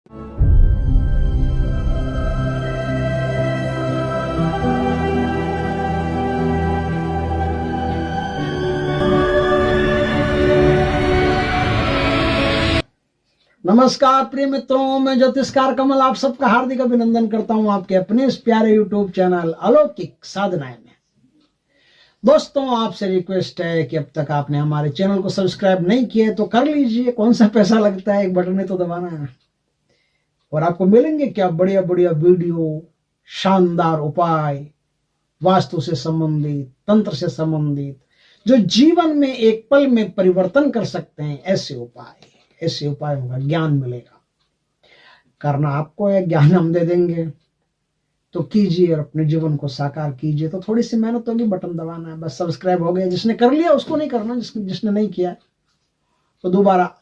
नमस्कार प्रिय मित्रों, मैं ज्योतिषकार कमल आप सबका हार्दिक अभिनंदन करता हूं आपके अपने इस प्यारे यूट्यूब चैनल अलौकिक साधनाएं में। दोस्तों, आपसे रिक्वेस्ट है कि अब तक आपने हमारे चैनल को सब्सक्राइब नहीं किया तो कर लीजिए। कौन सा पैसा लगता है, एक बटन ही तो दबाना है। और आपको मिलेंगे क्या बढ़िया बढ़िया वीडियो, शानदार उपाय, वास्तु से संबंधित, तंत्र से संबंधित, जो जीवन में एक पल में परिवर्तन कर सकते हैं। ऐसे उपायों का ज्ञान मिलेगा। करना आपको है, ज्ञान हम दे देंगे। तो कीजिए और अपने जीवन को साकार कीजिए। तो थोड़ी सी मेहनत होगी, बटन दबाना है, बस सब्सक्राइब हो गया। जिसने कर लिया उसको नहीं करना, जिसने नहीं किया तो दोबारा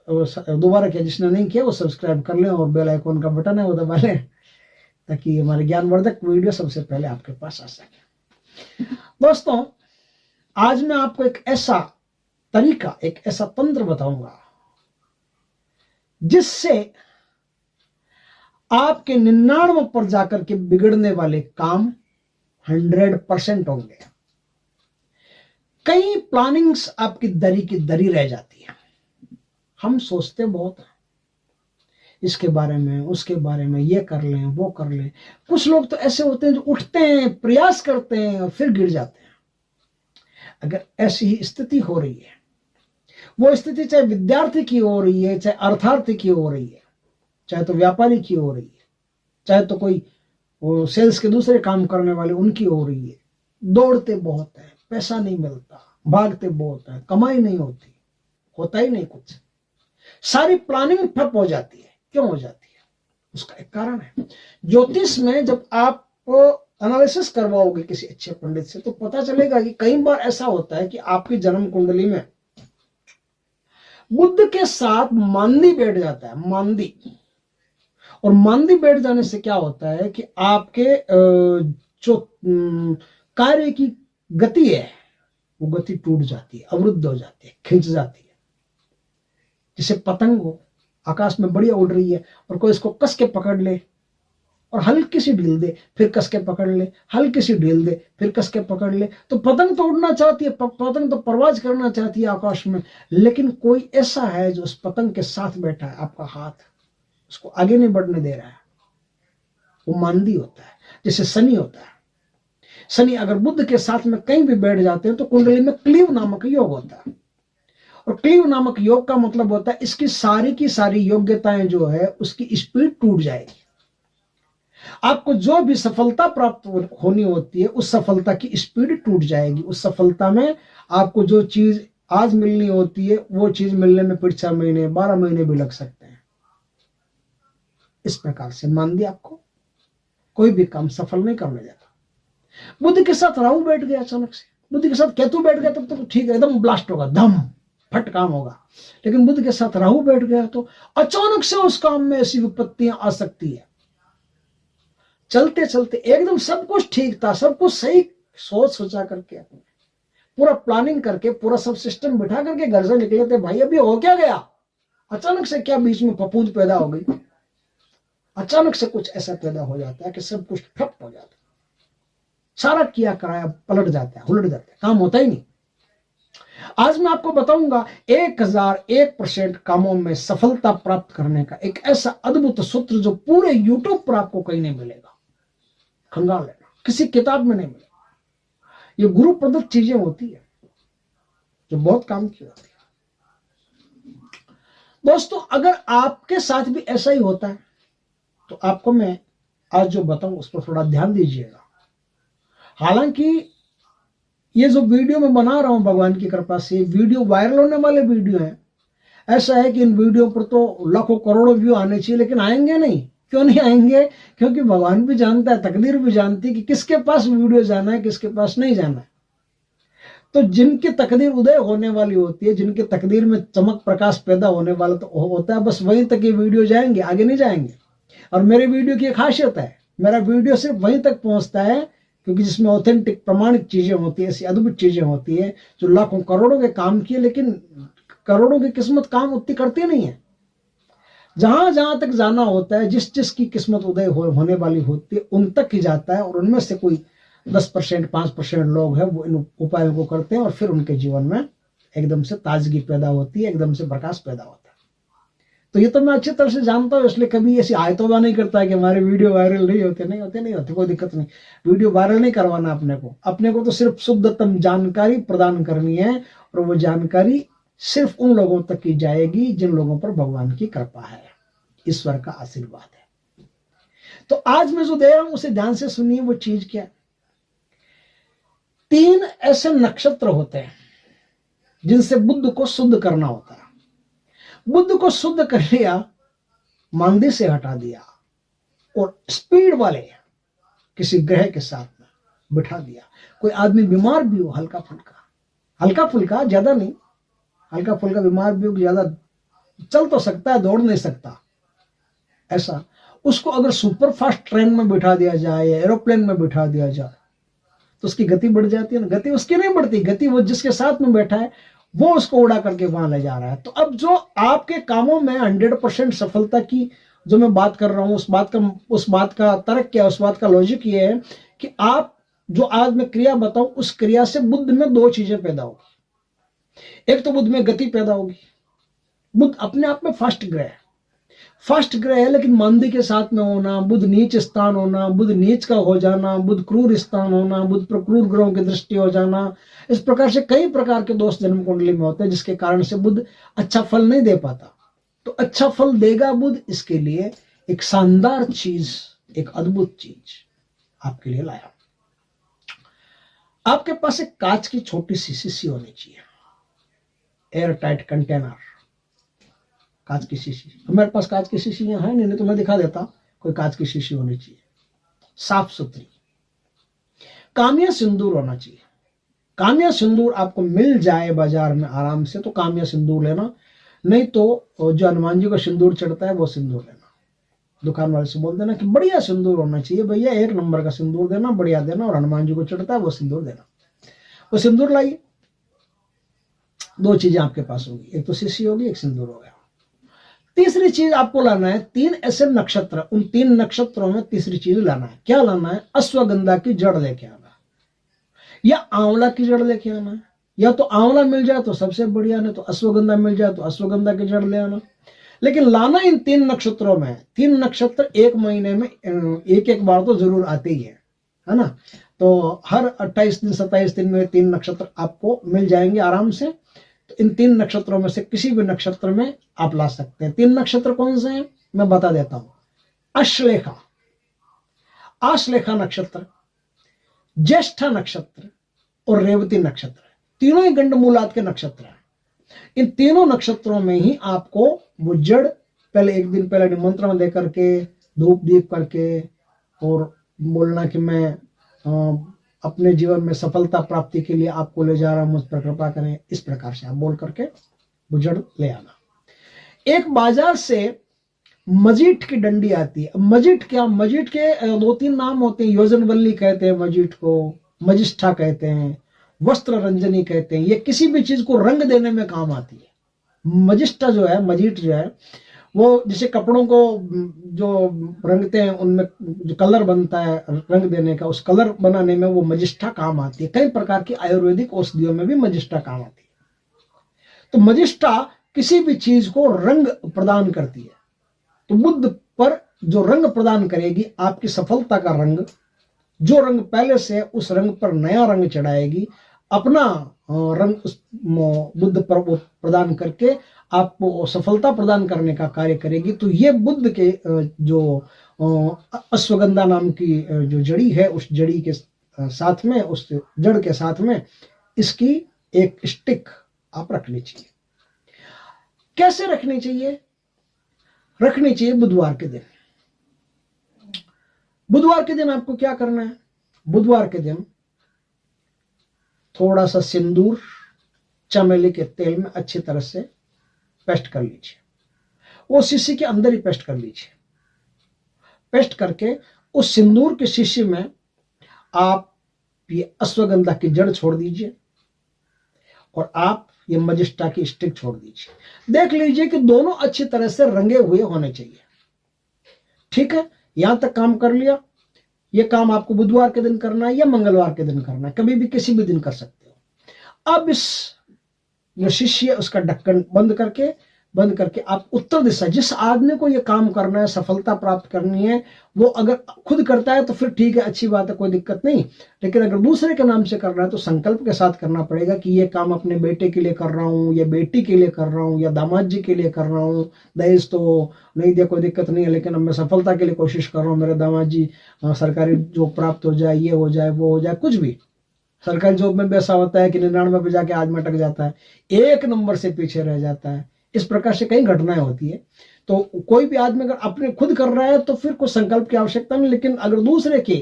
किया। जिसने नहीं किया वो सब्सक्राइब कर ले और बेल आइकन का बटन है वो दबा ले, ताकि हमारे ज्ञानवर्धक वीडियो सबसे पहले आपके पास आ सके। दोस्तों, आज मैं आपको एक ऐसा तरीका, एक ऐसा तंत्र बताऊंगा जिससे आपके 99 पर जाकर के बिगड़ने वाले काम 100% होंगे। कई प्लानिंग्स आपकी दरी की दरी रह जाती है। हम सोचते बहुत हैं इसके बारे में, उसके बारे में, ये कर लें, वो कर लें। कुछ लोग तो ऐसे होते हैं जो उठते हैं, प्रयास करते हैं और फिर गिर जाते हैं। अगर ऐसी ही स्थिति हो रही है, वो स्थिति चाहे विद्यार्थी की हो रही है, चाहे अर्थार्थी की हो रही है, चाहे तो व्यापारी की हो रही है, चाहे तो कोई सेल्स के दूसरे काम करने वाले उनकी हो रही है। दौड़ते बहुत है, पैसा नहीं मिलता, भागते बहुत है, कमाई नहीं होती, होता ही नहीं कुछ, सारी प्लानिंग ठप हो जाती है। क्यों हो जाती है? उसका एक कारण है। ज्योतिष में जब आप एनालिसिस करवाओगे किसी अच्छे पंडित से तो पता चलेगा कि कई बार ऐसा होता है कि आपकी जन्म कुंडली में बुध के साथ मांदी बैठ जाता है, मांदी। और मांदी बैठ जाने से क्या होता है कि आपके जो कार्य की गति है वो गति टूट जाती है, अवरुद्ध हो जाती है, खिंच जाती है। जैसे पतंग हो, आकाश में बढ़िया उड़ रही है और कोई इसको कस के पकड़ ले और हल्की सी ढील दे, फिर कस के पकड़ ले, हल्की सी ढील दे, फिर कस के पकड़ ले, तो पतंग तो उड़ना चाहती है, पतंग तो परवाज करना चाहती है आकाश में। लेकिन कोई ऐसा है जो उस पतंग के साथ बैठा है, आपका हाथ उसको आगे नहीं बढ़ने दे रहा है। वो मांदी होता है। जैसे शनि होता है, शनि अगर बुध के साथ में कहीं भी बैठ जाते हैं तो कुंडली में क्लीव नामक योग होता है। और क्लीव नामक योग का मतलब होता है इसकी सारी की सारी योग्यताएं जो है उसकी स्पीड टूट जाएगी। आपको जो भी सफलता प्राप्त होनी होती है उस सफलता की स्पीड टूट जाएगी। उस सफलता में आपको जो चीज आज मिलनी होती है वो चीज मिलने में फिर 6 महीने 12 महीने भी लग सकते हैं। इस प्रकार से मांदी आपको कोई भी काम सफल नहीं करने देता। बुध के साथ राहु बैठ गया अचानक से, बुध के साथ केतु बैठ गया तब तो ठीक है, एकदम ब्लास्ट होगा, धम फट काम होगा। लेकिन बुध के साथ राहु बैठ गया तो अचानक से उस काम में ऐसी विपत्तियां आ सकती है। चलते चलते एकदम सब कुछ ठीक था, सब कुछ सही सोचा करके, पूरा प्लानिंग करके, पूरा सब सिस्टम बिठा करके घर से निकले थे। भाई अभी हो क्या गया? अचानक से क्या बीच में फफूंद पैदा हो गई? अचानक से कुछ ऐसा पैदा हो जाता है कि सब कुछ ठप हो जाता है, सारा किया कराया पलट जाता है, उलट जाता है, काम होता ही नहीं। आज मैं आपको बताऊंगा 1001% कामों में सफलता प्राप्त करने का एक ऐसा अद्भुत सूत्र जो पूरे यूट्यूब पर आपको कहीं नहीं मिलेगा। खंगाल लेना, किसी किताब में नहीं मिलेगा। ये गुरु प्रदत्त चीजें होती है जो बहुत काम की होती है। दोस्तों, अगर आपके साथ भी ऐसा ही होता है तो आपको मैं आज जो बताऊं उस पर थोड़ा ध्यान दीजिएगा। हालांकि ये जो वीडियो मैं बना रहा हूं भगवान की कृपा से वीडियो वायरल होने वाले वीडियो हैं। ऐसा है कि इन वीडियो पर तो लाखों करोड़ों व्यू आने चाहिए, लेकिन आएंगे नहीं। क्यों नहीं आएंगे? क्योंकि भगवान भी जानता है, तकदीर भी जानती है कि किसके पास वीडियो जाना है, किसके पास नहीं जाना है। तो जिनकी तकदीर उदय होने वाली होती है, जिनकी तकदीर में चमक प्रकाश पैदा होने वाला तो होता है, बस वहीं तक ये वीडियो जाएंगे, आगे नहीं जाएंगे। और मेरे वीडियो की एक खासियत है, मेरा वीडियो सिर्फ वहीं तक पहुंचता है क्योंकि जिसमें ऑथेंटिक प्रमाणिक चीजें होती है, ऐसी अद्भुत चीजें होती है जो लाखों करोड़ों के काम किए, लेकिन करोड़ों की किस्मत काम उतनी करती नहीं है। जहां जहां तक जाना होता है, जिस जिसकी किस्मत उदय होने वाली होती है उन तक ही जाता है, और उनमें से कोई 10% 5% लोग हैं वो इन उपायों को करते हैं और फिर उनके जीवन में एकदम से ताजगी पैदा होती है, एकदम से प्रकाश पैदा होता है। तो ये तो मैं अच्छी तरह से जानता हूँ, इसलिए कभी ऐसी आयतोबा नहीं करता है कि हमारे वीडियो वायरल नहीं होते, नहीं होते, कोई दिक्कत नहीं। वीडियो वायरल नहीं करवाना अपने को तो सिर्फ शुद्धतम जानकारी प्रदान करनी है, और वो जानकारी सिर्फ उन लोगों तक की जाएगी जिन लोगों पर भगवान की कृपा है, ईश्वर का आशीर्वाद है। तो आज मैं जो दे रहा हूं उसे ध्यान से सुनिए। वो चीज क्या है? 3 ऐसे नक्षत्र होते हैं जिनसे बुद्ध को शुद्ध करना होता है। बुद्ध को शुद्ध कर लिया, मांदी से हटा दिया और स्पीड वाले किसी ग्रह के साथ में बिठा दिया। कोई आदमी बीमार भी हो, हल्का फुल्का, ज्यादा नहीं, हल्का फुल्का बीमार भी हो, ज्यादा चल तो सकता है, दौड़ नहीं सकता, ऐसा उसको अगर सुपर फास्ट ट्रेन में बिठा दिया जाए या एरोप्लेन में बिठा दिया जाए तो उसकी गति बढ़ जाती है ना। गति उसकी नहीं बढ़ती, गति वो जिसके साथ में बैठा है वो उसको उड़ा करके वहां ले जा रहा है। तो अब जो आपके कामों में 100% सफलता की जो मैं बात कर रहा हूं, उस बात का तर्क क्या, उस बात का लॉजिक ये है कि आप जो आज मैं क्रिया बताऊं, उस क्रिया से बुद्ध में 2 चीजें पैदा होगी। एक तो बुद्ध में गति पैदा होगी। बुद्ध अपने आप में फास्ट ग्रह है, लेकिन मंदी के साथ में होना, बुध नीच स्थान होना, बुध नीच का हो जाना, बुध क्रूर स्थान होना, बुध पर क्रूर ग्रहों की दृष्टि हो जाना, इस प्रकार से कई प्रकार के दोष जन्म कुंडली में होते हैं, जिसके कारण से बुध अच्छा फल नहीं दे पाता। तो अच्छा फल देगा बुध, इसके लिए एक शानदार चीज, एक अद्भुत चीज आपके लिए लाया। आपके पास एक कांच की छोटी सी शीशी होनी चाहिए, एयर टाइट कंटेनर, कांच की शीशी। हमारे पास कांच की शीशी यहाँ है नहीं तो मैं दिखा देता। कोई कांच की शीशी होनी चाहिए, साफ सुथरी। कामिया सिंदूर होना चाहिए। कामिया सिंदूर आपको मिल जाए बाजार में आराम से तो कामिया सिंदूर लेना, नहीं तो जो हनुमान जी को सिंदूर चढ़ता है वो सिंदूर लेना। दुकान वाले से बोल देना कि बढ़िया सिंदूर होना चाहिए भैया, 1 नंबर का सिंदूर देना, बढ़िया देना, और हनुमान जी को चढ़ता है वो सिंदूर देना। वो सिंदूर लाइए। 2 चीजें आपके पास होगी, एक तो शीशी होगी, एक सिंदूर हो गया। तीसरी चीज आपको लाना है 3 ऐसे नक्षत्र, उन 3 नक्षत्रों में तीसरी चीज लाना है। क्या लाना है? अश्वगंधा की जड़ लेके आना है, या आंवला की जड़ लेके आना है। या तो आंवला मिल जाए तो सबसे बढ़िया, नहीं तो अश्वगंधा मिल जाए तो अश्वगंधा की जड़ ले आना। लेकिन लाना इन 3 नक्षत्रों में। 3 नक्षत्र 1 महीने में एक बार तो जरूर आते ही है ना। तो हर 28 दिन 27 दिन में 3 नक्षत्र आपको मिल जाएंगे आराम से। तो इन 3 नक्षत्रों में से किसी भी नक्षत्र में आप ला सकते हैं। 3 नक्षत्र कौन से हैं मैं बता देता हूं। आश्लेषा नक्षत्र, ज्येष्ठा नक्षत्र और रेवती नक्षत्र, तीनों ही गंडमूलात के नक्षत्र हैं। इन तीनों नक्षत्रों में ही आपको वो जड़ पहले 1 दिन पहले निमंत्रण दे करके, धूप दीप करके, और बोलना कि मैं अपने जीवन में सफलता प्राप्ति के लिए आपको ले जा रहा हूं, मुझ पर कृपा करें, इस प्रकार से आप बोल करके वो जड़ ले आना। एक बाजार से मजीठ की डंडी आती है। मजीठ क्या, मजीठ के 2-3 नाम होते हैं। योजनवल्ली कहते हैं मजीठ को, मजिष्ठा कहते हैं, वस्त्र रंजनी कहते हैं। ये किसी भी चीज को रंग देने में काम आती है। मजिष्ठा जो है, मजीठ जो है, वो जैसे कपड़ों को जो रंगते हैं उनमें जो कलर बनता है रंग देने का, उस कलर बनाने में वो मजिष्ठा काम आती है। कई प्रकार की आयुर्वेदिक औषधियों में भी मजिष्ठा काम आती है। तो मजिष्ठा किसी भी चीज को रंग प्रदान करती है। तो बुद्ध पर जो रंग प्रदान करेगी, आपकी सफलता का रंग, जो रंग पहले से उस रंग पर नया रंग चढ़ाएगी, अपना रंग उस बुद्ध पर वो प्रदान करके आपको सफलता प्रदान करने का कार्य करेगी। तो ये बुद्ध के जो अश्वगंधा नाम की जो जड़ी है, उस जड़ी के साथ में, उस जड़ के साथ में इसकी एक स्टिक आप रखनी चाहिए। कैसे रखनी चाहिए? रखनी चाहिए बुधवार के दिन। बुधवार के दिन आपको क्या करना है? बुधवार के दिन थोड़ा सा सिंदूर चमेली के तेल में अच्छी तरह से पेस्ट कर लीजिए। वो शीशी के अंदर ही पेस्ट कर लीजिए। पेस्ट करके उस सिंदूर की शीशी में आप ये अश्वगंधा की जड़ छोड़ दीजिए, और आप ये मजिस्ट्रा की स्टिक छोड़ दीजिए। देख लीजिए कि दोनों अच्छी तरह से रंगे हुए होने चाहिए। ठीक है, यहां तक काम कर लिया। ये काम आपको बुधवार के दिन करना है या मंगलवार के दिन करना है, कभी भी किसी भी दिन कर सकते हो। अब इस जो शिष्य है उसका ढक्कन बंद करके आप उत्तर दिशा, जिस आदमी को ये काम करना है, सफलता प्राप्त करनी है, वो अगर खुद करता है तो फिर ठीक है, अच्छी बात है, कोई दिक्कत नहीं। लेकिन अगर दूसरे के नाम से करना है तो संकल्प के साथ करना पड़ेगा कि ये काम अपने बेटे के लिए कर रहा हूँ, या बेटी के लिए कर रहा हूँ, या दामाद जी के लिए कर रहा हूँ। दहेज तो नहीं दिया, कोई दिक्कत नहीं है, लेकिन अब मैं सफलता के लिए कोशिश कर रहा हूँ, मेरे दामाद जी सरकारी जॉब प्राप्त हो जाए, ये हो जाए, वो हो जाए। कुछ भी सरकारी जॉब में भी ऐसा होता है कि 99 पे जाके आज अटक जाता है, 1 नंबर से पीछे रह जाता है। इस प्रकार से कई घटनाएं होती है। तो कोई भी आदमी अगर अपने खुद कर रहा है तो फिर कोई संकल्प की आवश्यकता नहीं, लेकिन अगर दूसरे के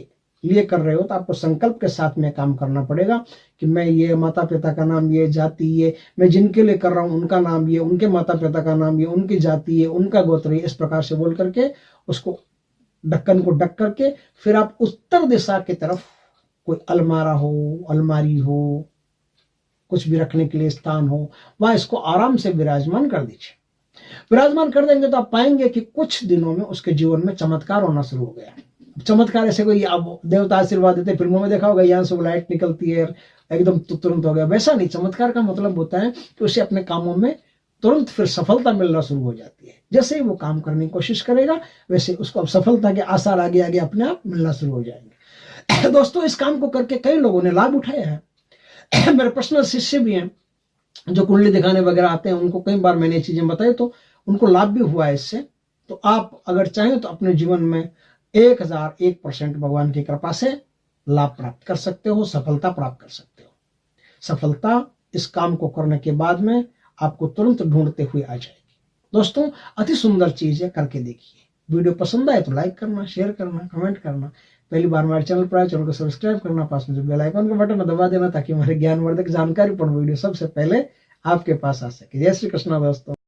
लिए कर रहे हो तो आपको संकल्प के साथ में काम करना पड़ेगा कि मैं ये माता पिता का नाम, ये जाति, ये मैं जिनके लिए कर रहा हूं उनका नाम, ये उनके माता पिता का नाम, ये उनकी जाति, ये उनका गोत्र, इस प्रकार से बोल करके उसको ढक्कन को ढक करके फिर आप उत्तर दिशा की तरफ, कोई अलमारा हो, अलमारी हो, कुछ भी रखने के लिए स्थान हो, वहां इसको आराम से विराजमान कर दीजिए। विराजमान कर देंगे तो आप पाएंगे कि कुछ दिनों में उसके जीवन में चमत्कार होना शुरू हो गया। चमत्कार ऐसे कोई अब देवता आशीर्वाद देते, फिल्मों में देखा होगा, यहां से वो लाइट निकलती है एकदम तुरंत हो गया, वैसा नहीं। चमत्कार का मतलब होता है कि उसे अपने कामों में तुरंत फिर सफलता मिलना शुरू हो जाती है। जैसे ही वो काम करने की कोशिश करेगा वैसे उसको अब सफलता के आसार आगे आगे अपने आप मिलना शुरू हो जाएंगे। दोस्तों, इस काम को करके कई लोगों ने लाभ उठाया है। मेरे पर्सनल शिष्य भी हैं जो कुंडली दिखाने वगैरह आते हैं, उनको कई बार मैंने ये चीजें बताई तो उनको लाभ भी हुआ है इससे। तो आप अगर चाहें तो अपने जीवन में 1001% भगवान की कृपा से लाभ प्राप्त कर सकते हो, सफलता प्राप्त कर सकते हो। सफलता इस काम को करने के बाद में आपको तुरंत ढूंढते हुए आ जाएगी। दोस्तों, अति सुंदर चीज है, करके देखिए। वीडियो पसंद आए तो लाइक करना, शेयर करना, कमेंट करना। पहली बार हमारे चैनल पर आए, चैनल को सब्सक्राइब करना, पास में जो बेल आइकन का बटन दबा देना ताकि हमारे ज्ञानवर्धक जानकारीपूर्ण वीडियो सबसे पहले आपके पास आ सके। जय श्री कृष्णा दोस्तों।